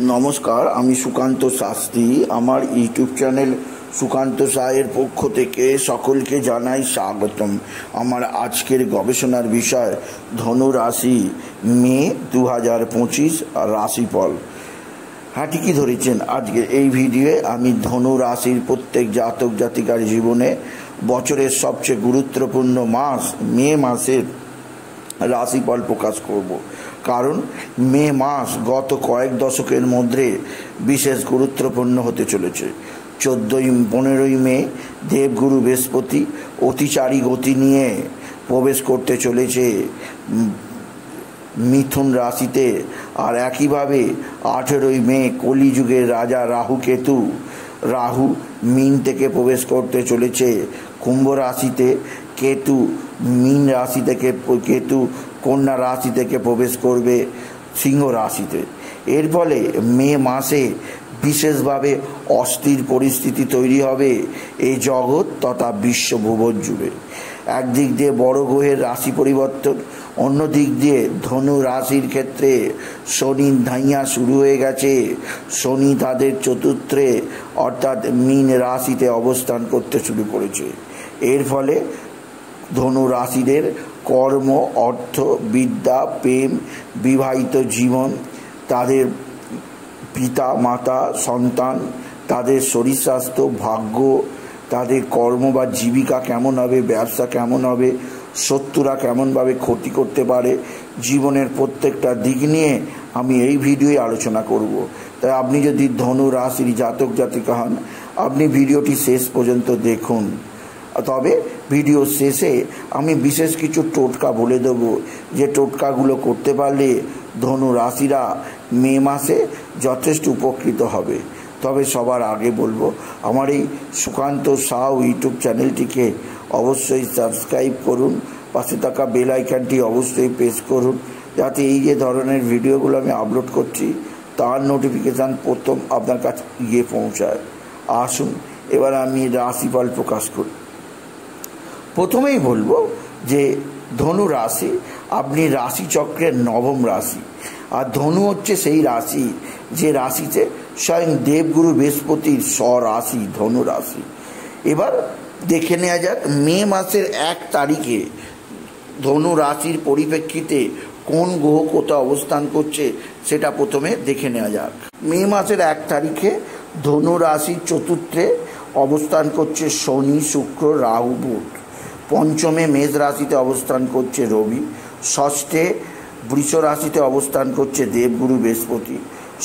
নমস্কার, আমি সুকান্ত শাস্ত্রী। আমার ইউটিউব চ্যানেল সুকান্ত সায়ের পক্ষ থেকে সকলকে জানাই স্বাগতম। আমার আজকের গবেষণার বিষয় ধনু রাশি, মে 2025 রাশিফল। হ্যাঁ, ঠিকই ধরেছেন। আজকে এই ভিডিওয়ে আমি ধনু রাশির প্রত্যেক জাতক জাতিকার জীবনে বছরের সবচেয়ে গুরুত্বপূর্ণ মাস মে মাসের রাশিফল প্রকাশ করব। কারণ মে মাস গত কয়েক দশকের মধ্যে বিশেষ গুরুত্বপূর্ণ হতে চলেছে। 15ই মে দেবগুরু বৃহস্পতি অতিচারী গতি নিয়ে প্রবেশ করতে চলেছে মিথুন রাশিতে। আর একইভাবে 18ই মে কলিযুগের রাজা রাহু মীন থেকে প্রবেশ করতে চলেছে কুম্ভ রাশিতে। কেতু মীন রাশি থেকে কন্যা রাশি থেকে প্রবেশ করবে সিংহ রাশিতে। এর ফলে মে মাসে বিশেষভাবে অস্থির পরিস্থিতি তৈরি হবে এই জগৎ তথা বিশ্বভুবন জুড়ে। একদিক দিয়ে বড় গ্রহের রাশি পরিবর্তন, অন্য দিক দিয়ে ধনু রাশির ক্ষেত্রে শনি ধাইয়া শুরু হয়ে গেছে। শনি তাদের চতুর্থে অর্থাৎ মীন রাশিতে অবস্থান করতে শুরু করেছে। এর ফলে ধনু রাশিদের কর্ম, অর্থ, বিদ্যা, প্রেম, বিবাহিত জীবন, তাদের পিতা মাতা, সন্তান, তাদের শরীর স্বাস্থ্য, ভাগ্য, তাদের কর্ম বা জীবিকা কেমন হবে, ব্যবসা কেমন হবে, শত্রুরা কেমনভাবে ক্ষতি করতে পারে, জীবনের প্রত্যেকটা দিক নিয়ে আমি এই ভিডিওয়ে আলোচনা করব। তাই আপনি যদি ধনু রাশির জাতক জাতিকা হন, আপনি ভিডিওটি শেষ পর্যন্ত দেখুন। তবে ভিডিও শেষে আমি বিশেষ কিছু টোটকা বলে দেব, যে টোটকাগুলো করতে পারলে ধনু রাশিরা মে মাসে যথেষ্ট উপকৃত হবে। তবে সবার আগে বলবো, আমার এই সুকান্ত সাউ ইউটিউব চ্যানেলটিকে অবশ্যই সাবস্ক্রাইব করুন, পাশে থাকা বেল আইকনটি অবশ্যই প্রেস করুন, যাতে এই যে ধরনের ভিডিওগুলো আমি আপলোড করছি তার নোটিফিকেশান প্রথম আপনার কাছে গিয়ে পৌঁছায়। আসুন এবার আমি রাশিফল প্রকাশ করি। প্রথমেই বলবো যে ধনু রাশি আপনি রাশিচক্রের নবম রাশি। আর ধনু হচ্ছে সেই রাশি যে রাশিতে স্বয়ং দেবগুরু বৃহস্পতির স্বরাশি ধনু রাশি। এবার দেখে নেওয়া যাক মে মাসের 1 তারিখে ধনু রাশির পরিপ্রেক্ষিতে কোন গ্রহ কোথায় অবস্থান করছে সেটা প্রথমে দেখে নেওয়া যাক। মে মাসের 1 তারিখে ধনু রাশির চতুর্থে অবস্থান করছে শনি, শুক্র, রাহু, বুধ। পঞ্চমে মেষ রাশিতে অবস্থান করছে রবি। ষষ্ঠে বৃষ রাশিতে অবস্থান করছে দেবগুরু বৃহস্পতি।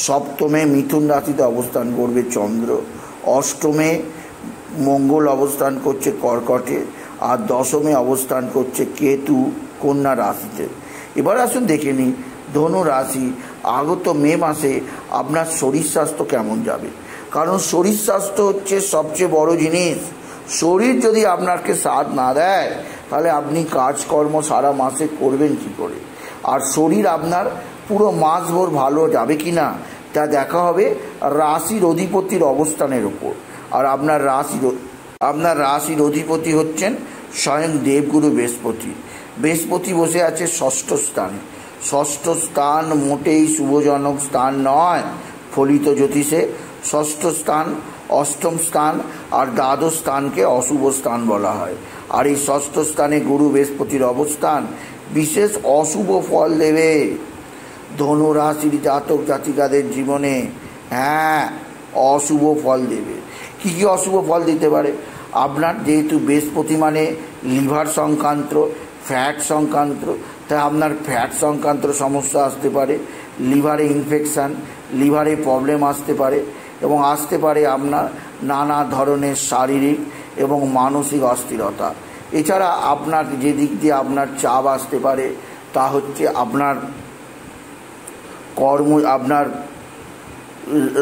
সপ্তমে মিথুন রাশিতে অবস্থান করবে চন্দ্র। অষ্টমে মঙ্গল অবস্থান করছে কর্কটে। আর দশমে অবস্থান করছে কেতু কন্যা রাশিতে। এবার আসুন দেখে নিই ধনু রাশি আগত মে মাসে আপনার শরীর স্বাস্থ্য কেমন যাবে। কারণ শরীর স্বাস্থ্য হচ্ছে সবচেয়ে বড় জিনিস। শরীর যদি আপনাকে সাথ না দেয় তাহলে আপনি কাজকর্ম সারা মাসে করবেন কি করে। আর শরীর আপনার পুরো মাসভর ভালো যাবে কি না তা দেখা হবে রাশির অধিপতির অবস্থানের উপর। আর আপনার রাশির অধিপতি হচ্ছেন স্বয়ং দেবগুরু বৃহস্পতি। বৃহস্পতি বসে আছে ষষ্ঠ স্থানে। ষষ্ঠ স্থান মোটেই শুভজনক স্থান নয়। ফলিত জ্যোতিষে ষষ্ঠ স্থান, অষ্টম স্থান আর দ্বাদশ স্থানকে অশুভ স্থান বলা হয়। আর এই ষষ্ঠ স্থানে গুরু বৃহস্পতির অবস্থান বিশেষ অশুভ ফল দেবে ধনু রাশির জাতক জাতিকাদের জীবনে। হ্যাঁ, অশুভ ফল দেবে। কী কী অশুভ ফল দিতে পারে? আপনার যেহেতু বৃহস্পতি মানে লিভার সংক্রান্ত, ফ্যাট সংক্রান্ত, তাই আপনার ফ্যাট সংক্রান্ত সমস্যা আসতে পারে, লিভারে ইনফেকশান, লিভারে প্রবলেম আসতে পারে এবং আসতে পারে আপনার নানা ধরনের শারীরিক এবং মানসিক অস্থিরতা। এছাড়া আপনার যে দিক দিয়ে আপনার চাপ আসতে পারে তা হচ্ছে আপনার আপনার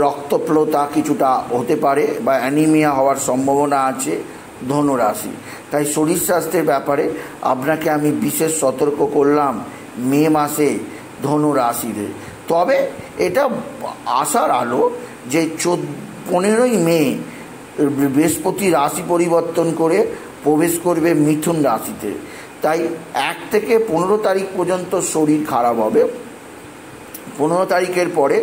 রক্তপ্লতা কিছুটা হতে পারে বা অ্যানিমিয়া হওয়ার সম্ভাবনা আছে ধনু রাশি। তাই শরীর স্বাস্থ্যের ব্যাপারে আপনাকে আমি বিশেষ সতর্ক করলাম মে মাসে ধনু রাশিতে। তবে এটা আশার আলো যে 15ই মে বৃহস্পতি রাশি পরিবর্তন করে প্রবেশ করবে মিথুন রাশিতে। তাই 1 থেকে 15 তারিখ পর্যন্ত শরীর খারাপ হবে। 15 তারিখের পরে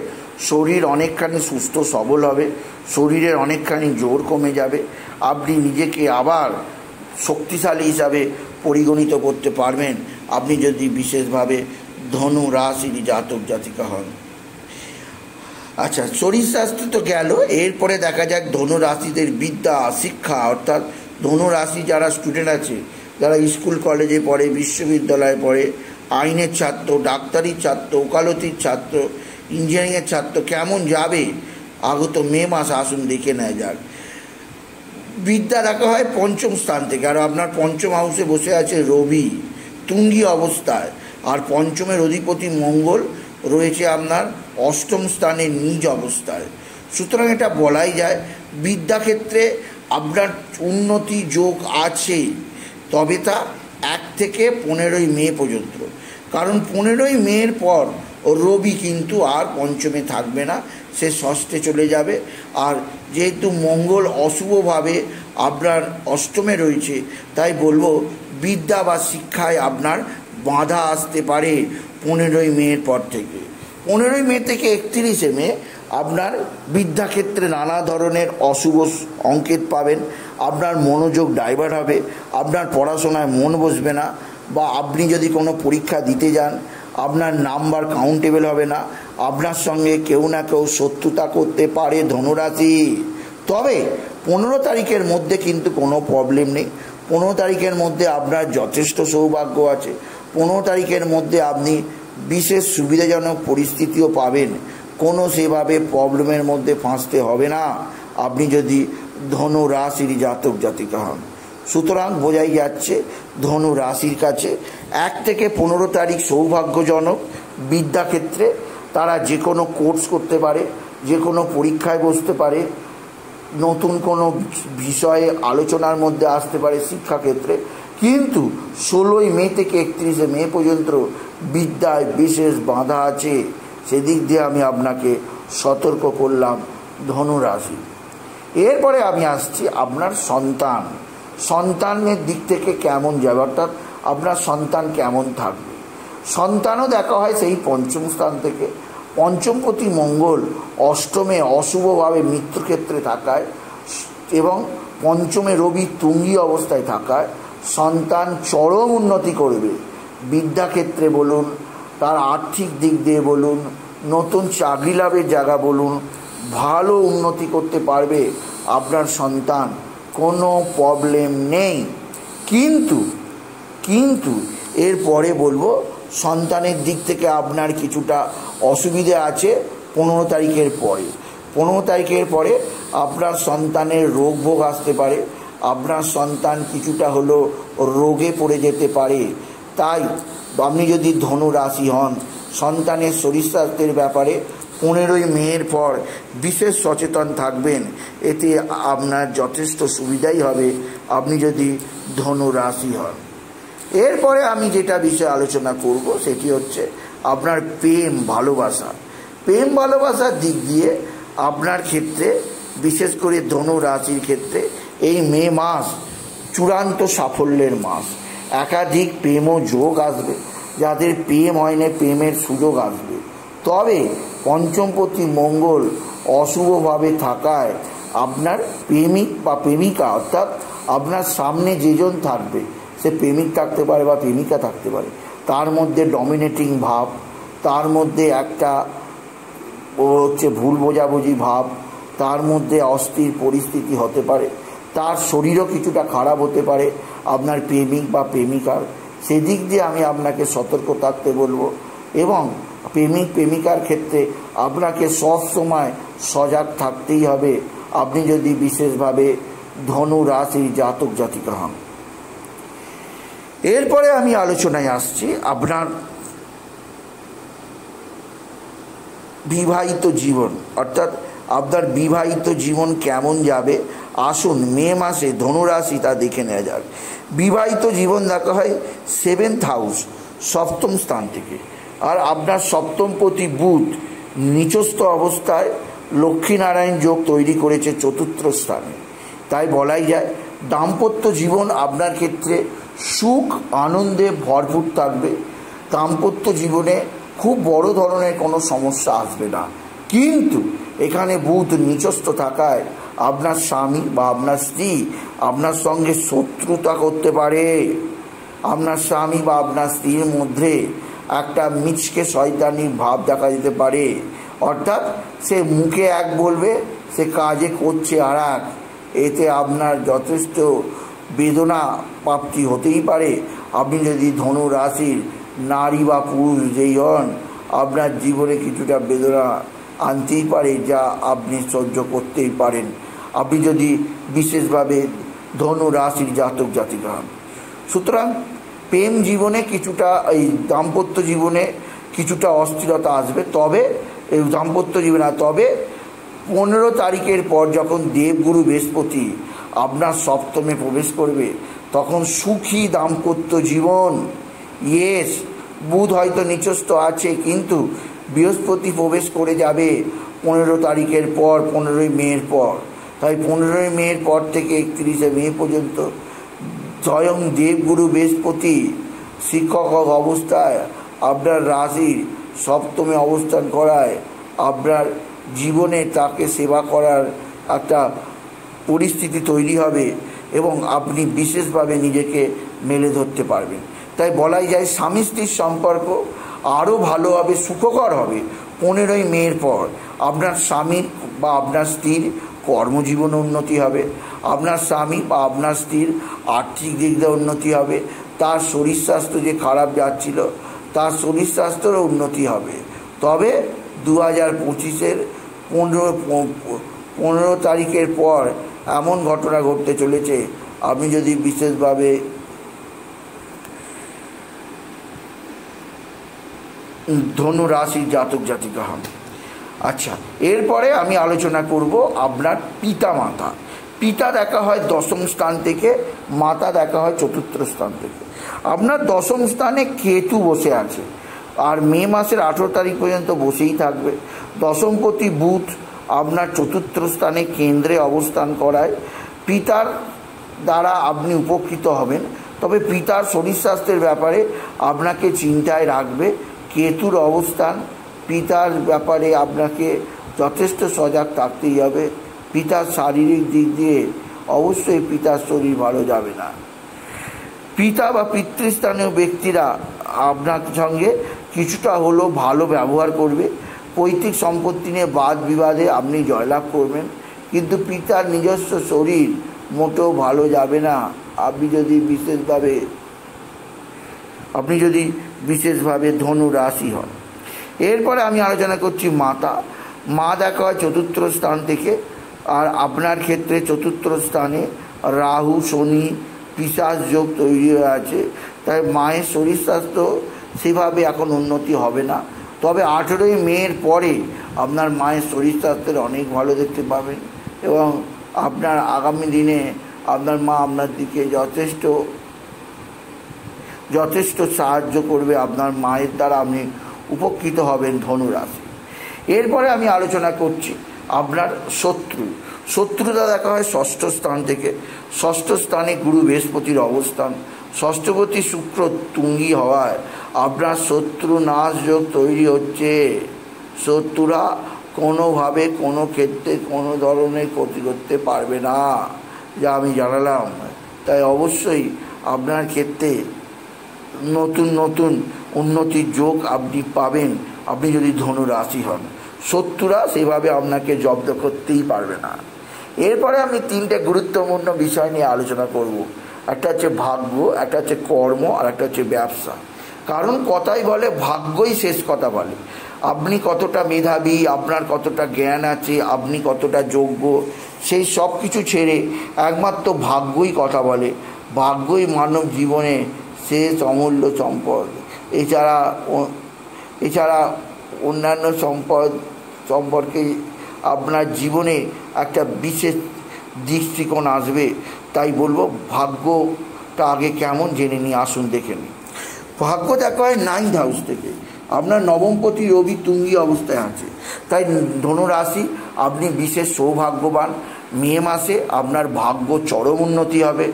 শরীর অনেকখানি সুস্থ সবল হবে, শরীরের অনেকখানি জোর কমে যাবে, আপনি নিজেকে আবার শক্তিশালী হিসাবে পরিগণিত করতে পারবেন আপনি যদি বিশেষভাবে ধনু রাশির জাতক জাতিকা হন। আচ্ছা, শরীরস্বাস্থ্য তো গেল, এরপরে দেখা যাক ধনু রাশিদের বিদ্যা শিক্ষা, অর্থাৎ ধনু রাশি যারা স্টুডেন্ট আছে, যারা স্কুল কলেজে পড়ে, বিশ্ববিদ্যালয়ে পড়ে, আইনের ছাত্র, ডাক্তারির ছাত্র, ওকালতির ছাত্র, ইঞ্জিনিয়ারিংয়ের ছাত্র কেমন যাবে আগত মে মাস আসুন দেখে নেওয়া যাক। বিদ্যা দেখা হয় পঞ্চম স্থান থেকে, আর আপনার পঞ্চম হাউসে বসে আছে রবি তুঙ্গী অবস্থায়, আর পঞ্চমের অধিপতি মঙ্গল রয়েছে আপনার অষ্টম স্থানে নিজ অবস্থায়। সুতরাং এটা বলাই যায় বিদ্যাক্ষেত্রে আপনার উন্নতি যোগ আছে, তবে তা 1 থেকে 15ই মে পর্যন্ত, কারণ 15ই মের পর রবি কিন্তু আর পঞ্চমে থাকবে না, সে ষষ্ঠে চলে যাবে। আর যেহেতু মঙ্গল অশুভভাবে আপনার অষ্টমে রয়েছে, তাই বলবো বিদ্যা বা শিক্ষায় আপনার বাধা আসতে পারে 15ই মের পর থেকে। 15ই মে থেকে 31শে মে আপনার বিদ্যাক্ষেত্রে নানা ধরনের অশুভ সংকেত পাবেন, আপনার মনোযোগ ডাইভার্ট হবে, আপনার পড়াশোনায় মন বসবে না, বা আপনি যদি কোনো পরীক্ষা দিতে যান আপনার নাম্বার কাউন্টেবল হবে না, আপনার সঙ্গে কেউ না কেউ শত্রুতা করতে পারে ধনুরাশি। তবে 15 তারিখের মধ্যে কিন্তু কোনো প্রবলেম নেই, 15 তারিখের মধ্যে আপনার যথেষ্ট সৌভাগ্য আছে, 15 তারিখের মধ্যে আপনি বিশেষ সুবিধাজনক পরিস্থিতিও পাবেন, কোনো সেভাবে প্রবলেমের মধ্যে ফাঁসতে হবে না আপনি যদি ধনু রাশির জাতক জাতিকা হন। সুতরাং বোঝাই যাচ্ছে ধনু রাশির কাছে 1 থেকে 15 তারিখ সৌভাগ্যজনক। বিদ্যাক্ষেত্রে তারা যে কোনো কোর্স করতে পারে, যে কোনো পরীক্ষায় বসতে পারে, নতুন কোনো বিষয়ে আলোচনার মধ্যে আসতে পারে শিক্ষাক্ষেত্রে, কিন্তু 16ই মে থেকে 31শে মে পর্যন্ত বিদ্যায় বিশেষ বাধা আছে, সেদিক দিয়ে আমি আপনাকে সতর্ক করলাম ধনু রাশি। এরপরে আমি আসছি আপনার সন্তানের দিক থেকে কেমন যাবে, অর্থাৎ আপনার সন্তান কেমন থাকবে। সন্তানও দেখা হয় সেই পঞ্চম স্থান থেকে, পঞ্চমপতি মঙ্গল অষ্টমে অশুভভাবে মৃত্যুক্ষেত্রে থাকায় এবং পঞ্চমে রবি তুঙ্গী অবস্থায় থাকায় সন্তান চরম উন্নতি করবে। বিদ্যাক্ষেত্রে বলুন, তার আর্থিক দিক দিয়ে বলুন, নতুন চাকরি লাভের জায়গা বলুন, ভালো উন্নতি করতে পারবে আপনার সন্তান, কোনো প্রবলেম নেই। কিন্তু এরপরে বলবো সন্তানের দিক থেকে আপনার কিছুটা অসুবিধে আছে 15 তারিখের পরে। 15 তারিখের পরে আপনার সন্তানের রোগ ভোগ আসতে পারে, আপনার সন্তান কিছুটা হলো রোগে পড়ে যেতে পারে। তাই আপনি যদি ধনু রাশি হন, সন্তানের শরীর স্বাস্থ্যের ব্যাপারে 15ই মের পর বিশেষ সচেতন থাকবেন, এতে আপনার যথেষ্ট সুবিধাই হবে আপনি যদি ধনু রাশি হন। এরপরে আমি যেটা বিষয়ে আলোচনা করব সেটি হচ্ছে আপনার প্রেম ভালোবাসার দিক দিয়ে আপনার ক্ষেত্রে, বিশেষ করে ধনু রাশির ক্ষেত্রে এই মে মাস চূড়ান্ত সাফল্যের মাস। একাধিক প্রেম ও যোগ আসবে, যাদের প্রেম হয়নি প্রেমের সুযোগ আসবে। তবে পঞ্চমপতি মঙ্গল অশুভভাবে থাকায় আপনার প্রেমিক বা প্রেমিকা, অর্থাৎ আপনার সামনে যেজন থাকবে, সে প্রেমিক থাকতে পারে বা প্রেমিকা থাকতে পারে, তার মধ্যে ডমিনেটিং ভাব, তার মধ্যে একটা ভুল বোঝাবুঝি ভাব, তার মধ্যে অস্থির পরিস্থিতি হতে পারে, তার শরীরও কিছুটা খারাপ হতে পারে আপনার প্রেমিক বা প্রেমিকার। সেদিক দিয়ে আমি আপনাকে সতর্ক থাকতে বলবো, এবং প্রেমিকার ক্ষেত্রে আপনাকে সব সময় সজাগ থাকতেই হবে আপনি যদি বিশেষভাবে ধনু রাশির জাতক জাতিকা হন। এরপরে আমি আলোচনায় আসছি আপনার বিবাহিত জীবন, অর্থাৎ আপনার বিবাহিত জীবন কেমন যাবে। আসুন মে মাসে ধনুরাশি তা দেখে নেওয়া যাক। বিবাহিত জীবন দেখা হয় 7th হাউস, সপ্তম স্থান থেকে, আর আপনার সপ্তমপতি বুধ নিচস্থ অবস্থায় লক্ষ্মীনারায়ণ যোগ তৈরি করেছে 4র্থ স্থানে। তাই বলাই যায় দাম্পত্য জীবন আপনার ক্ষেত্রে সুখ আনন্দে ভরপুর থাকবে। দাম্পত্য জীবনে খুব বড় ধরনের কোনো সমস্যা আসবে না, কিন্তু এখানে বুধ নিচস্থ থাকায় আপনার স্বামী বা আপনার স্ত্রী আপনার সঙ্গে শত্রুতা করতে পারে। আপনার স্বামী বা আপনার স্ত্রীর মধ্যে একটা মিচকে শয়তানির ভাব দেখা যেতে পারে। অর্থাৎ সে মুখে এক বলবে, সে কাজে করছে আর এক। এতে আপনার যথেষ্ট বেদনা প্রাপ্তি হতেই পারে। আপনি যদি ধনু রাশির নারী বা পুরুষ যেই হন, আপনার জীবনে কিছুটা বেদনা আনতেই পারে, যা আপনি সহ্য করতেই পারেন। আপনি যদি বিশেষভাবে ধনু রাশির জাতক জাতিকা হন। সুতরাং প্রেম জীবনে কিছুটা, এই দাম্পত্য জীবনে কিছুটা অস্থিরতা আসবে। তবে এই দাম্পত্য জীবনে, তবে 15 তারিখের পর যখন দেবগুরু বৃহস্পতি আপনার সপ্তমে প্রবেশ করবে, তখন সুখী দাম্পত্য জীবন। ইয়েস, বুধ হয়তো নিচস্থ আছে, কিন্তু বৃহস্পতি প্রবেশ করে যাবে 15 তারিখের পর, 15ই মের পর। তাই 15ই মের পর থেকে 31শে মে পর্যন্ত স্বয়ং দেবগুরু বৃহস্পতি শিক্ষক অবস্থায় আপনার রাশির সপ্তমে অবস্থান করায় আপনার জীবনে তাকে সেবা করার একটা পরিস্থিতি তৈরি হবে এবং আপনি বিশেষভাবে নিজেকে মেলে ধরতে পারবেন। তাই বলাই যায় স্বামী স্ত্রীর সম্পর্ক আরও ভালোভাবে সুখকর হবে 15ই মের পর। আপনার স্বামীর বা আপনার স্ত্রীর কর্মজীবনে উন্নতি হবে, আপনার স্বামী বা আপনার স্ত্রীর আর্থিক দিক দিয়ে উন্নতি হবে, তার শরীর স্বাস্থ্য যে খারাপ যাচ্ছিল তার শরীর স্বাস্থ্যেরও উন্নতি হবে। তবে 2025-এর 15 তারিখের পর এমন ঘটনা ঘটতে চলেছে, আপনি যদি বিশেষভাবে ধনু রাশির জাতক জাতিকা হন। আচ্ছা, এরপরে আমি আলোচনা করব আপনার পিতা মাতা। পিতা দেখা হয় দশম স্থান থেকে, মাতা দেখা হয় চতুর্থ স্থান থেকে। আপনার দশম স্থানে কেতু বসে আছে, আর মে মাসের 18 তারিখ পর্যন্ত বসেই থাকবে। দশমপতি বুধ আপনার চতুর্থ স্থানে কেন্দ্রে অবস্থান করায় পিতার দ্বারা আপনি উপকৃত হবেন। তবে পিতার শরীর স্বাস্থ্যের ব্যাপারে আপনাকে চিন্তায় রাখবে। কেতুর অবস্থান পিতার ব্যাপারে আপনাকে যথেষ্ট সজাগ থাকতেই হবে। পিতার শারীরিক দিক দিয়ে অবশ্যই পিতার শরীর ভালো যাবে না। পিতা বা পিতৃস্থানীয় ব্যক্তিরা আপনার সঙ্গে কিছুটা হলেও ভালো ব্যবহার করবে। পৈতৃক সম্পত্তি নিয়ে বাদ বিবাদে আপনি জয়লাভ করবেন, কিন্তু পিতার নিজস্ব শরীর মোটেও ভালো যাবে না আপনি যদি বিশেষভাবে ধনু রাশি হন। এরপরে আমি আলোচনা করছি মাতা। মা দেখা হয় চতুর্থ স্থান থেকে, আর আপনার ক্ষেত্রে চতুর্থ স্থানে রাহু শনি পিশাচ যোগ তৈরি হয়ে আছে। তাই মায়ের শরীর স্বাস্থ্য সেভাবে এখন উন্নতি হবে না। তবে 18ই মের পরে আপনার মায়ের শরীর স্বাস্থ্যের অনেক ভালো দেখতে পাবেন এবং আপনার আগামী দিনে আপনার মা আপনার দিকে যথেষ্ট সাহায্য করবে। আপনার মায়ের দ্বারা আপনি উপকৃত হবেন ধনু রাশি। এরপরে আমি আলোচনা করছি আপনার শত্রুতা দেখা হয় ষষ্ঠ স্থান থেকে। ষষ্ঠ স্থানে গুরু বৃহস্পতির অবস্থান, ষষ্ঠপতি শুক্র তুঙ্গি হওয়ায় আপনার শত্রু নাশ যোগ তৈরি হচ্ছে। শত্রুরা কোনোভাবে কোনো ক্ষেত্রে কোনো ধরনের ক্ষতি করতে পারবে না, যা আমি জানালাম। তাই অবশ্যই আপনার ক্ষেত্রে নতুন নতুন উন্নতির যোগ আপনি পাবেন আপনি যদি ধনু রাশি হন। শত্রুরা সেভাবে আপনাকে জব্দ করতেই পারবে না। এরপরে আমি 3টে গুরুত্বপূর্ণ বিষয় নিয়ে আলোচনা করব। একটা হচ্ছে ভাগ্য, একটা হচ্ছে কর্ম, আর একটা হচ্ছে ব্যবসা। কারণ কথাই বলে ভাগ্যই শেষ কথা বলে। আপনি কতটা মেধাবী, আপনার কতটা জ্ঞান আছে, আপনি কতটা যোগ্য, সেই সব কিছু ছেড়ে একমাত্র ভাগ্যই কথা বলে। ভাগ্যই মানব জীবনে শেষ অমূল্য সম্পদ। এছাড়া অন্যান্য সম্পদ সম্পর্কে আপনার জীবনে একটা বিশেষ দৃষ্টিকোণ আসবে। তাই বলবো ভাগ্যটা আগে কেমন জেনে নিয়ে আসুন, দেখে নিন। ভাগ্য দেখা হয় 9th হাউস থেকে। আপনার নবমপতি রবি তুঙ্গি অবস্থায় আছে। তাই ধনু রাশি আপনি বিশেষ সৌভাগ্যবান। মে মাসে আপনার ভাগ্য চরম উন্নতি হবে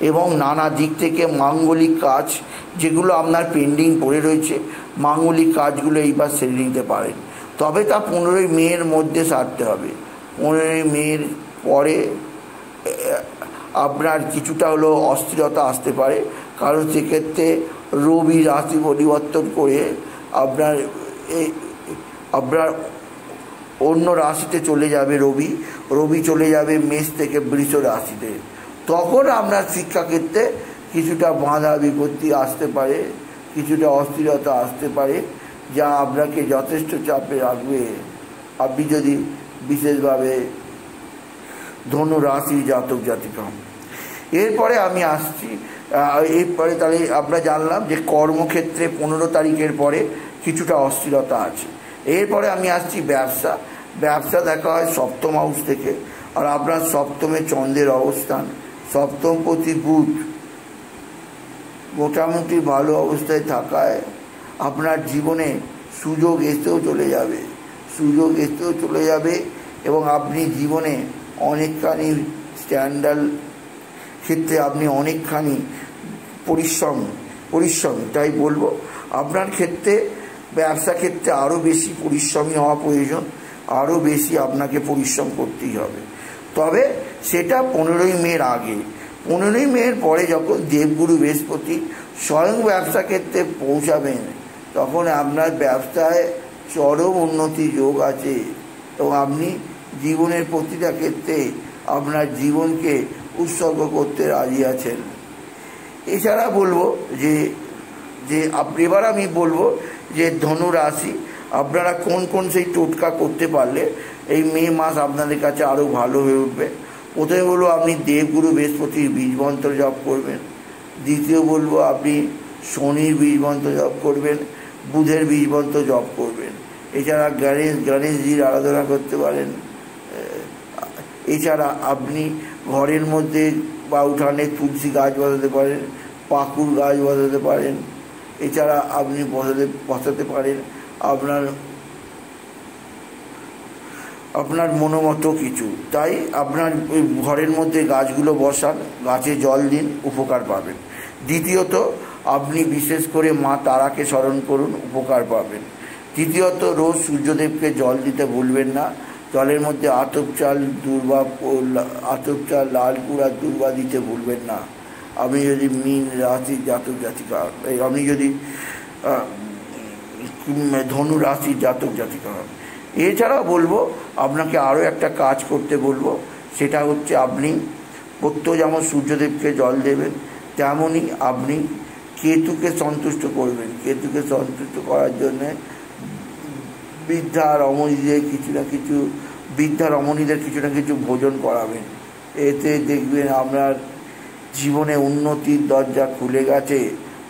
এবং নানা দিক থেকে মাঙ্গলিক কাজ যেগুলো আপনার পেন্ডিং পড়ে রয়েছে, মাঙ্গলিক কাজগুলো এইবার সেরে নিতে পারেন। তবে তা 15ই মের মধ্যে সারতে হবে। 15ই মের পরে আপনার কিছুটা হলো অস্থিরতা আসতে পারে, কারণ সেক্ষেত্রে রবি রাশি পরিবর্তন করে আপনার অন্য রাশিতে চলে যাবে। রবি চলে যাবে মেষ থেকে বৃষ রাশিতে। তখন আপনার শিক্ষাক্ষেত্রে কিছুটা বাধা বিপত্তি আসতে পারে, কিছুটা অস্থিরতা আসতে পারে, যা আপনাকে যথেষ্ট চাপে রাখবে আপনি যদি বিশেষভাবে ধনু রাশি জাতক জাতিকা হন। এরপরে আমি আসছি, এরপরে তাহলে আমরা জানলাম যে কর্মক্ষেত্রে 15 তারিখের পরে কিছুটা অস্থিরতা আছে। এরপরে আমি আসছি ব্যবসা দেখা হয় সপ্তম হাউস থেকে, আর আপনার সপ্তমে চন্দ্রের অবস্থান, সপ্তম প্রতি বুধ মোটামুটি ভালো অবস্থায় থাকায় আপনার জীবনে সুযোগ এসেও চলে যাবে এবং আপনি জীবনে অনেকখানি স্ট্যান্ডার্ড ক্ষেত্রে আপনি অনেকখানি পরিশ্রম তাই বলবো। আপনার ক্ষেত্রে ব্যবসা ক্ষেত্রে আরও বেশি পরিশ্রমী হওয়া প্রয়োজন, আরও বেশি আপনাকে পরিশ্রম করতেই হবে। তবে সেটা 15ই মের আগে। 15ই মের পরে যখন দেবগুরু বৃহস্পতি স্বয়ং ব্যবসা ক্ষেত্রে পৌঁছাবেন, তখন আপনার ব্যবসায় চরম উন্নতি যোগ আছে এবং আপনি জীবনের প্রতিটা ক্ষেত্রে আপনার জীবনকে উৎসর্গ করতে রাজি আছেন। এছাড়া বলবো এবার আমি বলবো যে ধনু রাশি আপনারা কোন সেই টোটকা করতে পারলে এই মে মাস আপনাদের কাছে আরও ভালো হয়ে উঠবে। প্রথমে বলবো আপনি দেবগুরু বৃহস্পতির বীজ মন্ত্র জপ করবেন। দ্বিতীয় বলবো আপনি শনির বীজ মন্ত্র জপ করবেন, বুধের বীজ মন্ত্র জপ করবেন। এছাড়া গণেশজির আরাধনা করতে পারেন। এছাড়া আপনি ঘরের মধ্যে বা উঠানে তুলসী গাছ বসাতে পারেন, পাকুর গাছ বসাতে পারেন। এছাড়া আপনি বসাতে পারেন আপনার মনোমতো কিছু। তাই আপনার ঘরের মধ্যে গাছগুলো বসান, গাছে জল দিন, উপকার পাবেন। দ্বিতীয়ত আপনি বিশেষ করে মা তারাকে স্মরণ করুন, উপকার পাবেন। তৃতীয়ত রোজ সূর্যদেবকে জল দিতে ভুলবেন না। জলের মধ্যে আতপ চাল, লাল গুঁড়া, দূর্বা দিতে ভুলবেন না। আপনি যদি মীন রাশি জাতক জাতিকা, আপনি যদি ধনু রাশি জাতক জাতিকা হন। এছাড়াও বলবো আপনাকে আরও একটা কাজ করতে বলবো, সেটা হচ্ছে আপনি প্রত্যহ যেমন সূর্যদেবকে জল দেবেন, তেমনই আপনি কেতুকে সন্তুষ্ট করবেন। কেতুকে সন্তুষ্ট করার জন্যে বৃদ্ধা রমণীদের কিছু না কিছু ভোজন করাবেন। এতে দেখবেন আপনার জীবনে উন্নতির দরজা খুলে গেছে।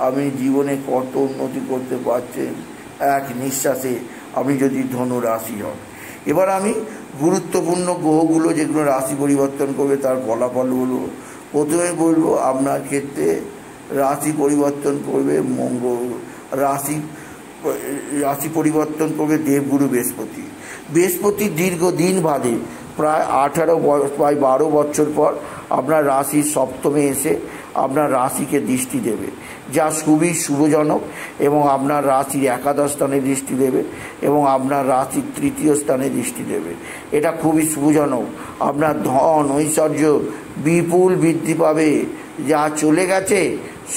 আপনি জীবনে কত উন্নতি করতে পারছেন এক নিঃশ্বাসে, আপনি যদি ধনু রাশি হন। এবার আমি গুরুত্বপূর্ণ গ্রহগুলো যেগুলো রাশি পরিবর্তন করবে তার ফলাফল বলবো। প্রথমে বলবো আপনার ক্ষেত্রে রাশি পরিবর্তন করবে মঙ্গল। রাশি পরিবর্তন করবে দেবগুরু বৃহস্পতি দীর্ঘদিন বাদে প্রায় 12 বছর পর আপনার রাশির সপ্তমে এসে আপনার রাশিকে দৃষ্টি দেবে, যা খুবই শুভজনক এবং আপনার রাশির একাদশ স্থানে দৃষ্টি দেবে এবং আপনার রাশির তৃতীয় স্থানে দৃষ্টি দেবে। এটা খুবই শুভজনক। আপনার ধন ঐশ্বর্য বিপুল বৃদ্ধি পাবে, যা চলে গেছে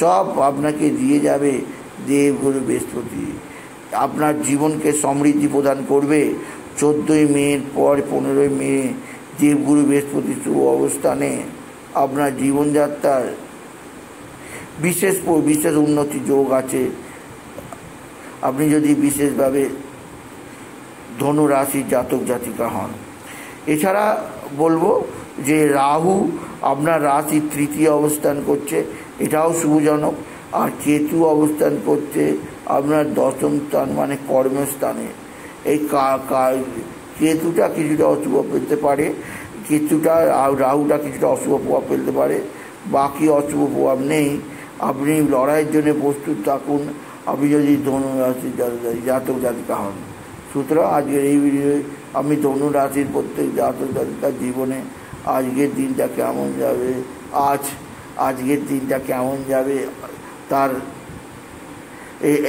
সব আপনাকে দিয়ে যাবে দেবগুরু বৃহস্পতি। আপনার জীবনকে সমৃদ্ধি প্রদান করবে। 14ই মের পর 15ই মে দেবগুরু বৃহস্পতি শুভ অবস্থানে আপনার জীবনযাত্রার বিশেষ উন্নতি যোগ আছে। আপনি যদি বিশেষভাবে ধনু রাশির জাতক জাতিকা হন। এছাড়া বলবো যে রাহু আপনার রাশির তৃতীয় অবস্থান করছে, এটাও শুভজনক। আর কেতু অবস্থান করছে আপনার দশম স্থান মানে কর্মস্থানে। এই কেতুটা কিছুটা অশুভ ফেলতে পারে, রাহুটা কিছুটা অশুভ প্রভাব ফেলতে পারে, বাকি অশুভ প্রভাব নেই। আপনি লড়াইয়ের জন্য প্রস্তুত থাকুন, আপনি যদি ধনু রাশির জাতক জাতিকা হন। সুতরাং আজকের এই ভিডিওয়ে আমি ধনু রাশির প্রত্যেক জাতক জাতিকার জীবনে আজকের দিনটা কেমন যাবে, আজকের দিনটা কেমন যাবে তার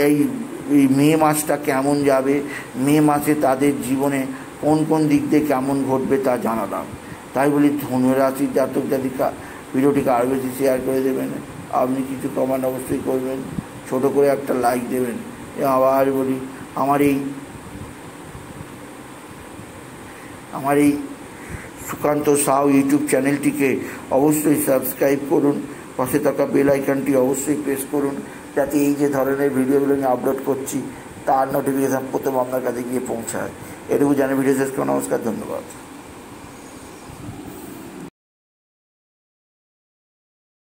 এই এই মে মাসটা কেমন যাবে, মে মাসে তাদের জীবনে কোন কোন দিক দিয়ে কেমন ঘটবে তা জানালাম। তাই বলি ধনু রাশির জাতক জাতিকা ভিডিওটিকে আরও বেশি শেয়ার করে দেবেন। আপনি কিছু কমেন্ট অবশ্যই করবেন, ছোট করে একটা লাইক দেবেন। আবার বলি আমার এই সুকান্ত সাউ ইউটিউব চ্যানেলটিকে অবশ্যই সাবস্ক্রাইব করুন, পাশে থাকা বেল আইকনটি অবশ্যই প্রেস করুন, যাতে এই যে ধরনের ভিডিওগুলো আমি আপলোড করছি তার নোটিফিকেশান প্রথম আপনার কাছে গিয়ে পৌঁছায়। এটুকু জানে ভিডিও শেষ করে নমস্কার, ধন্যবাদ।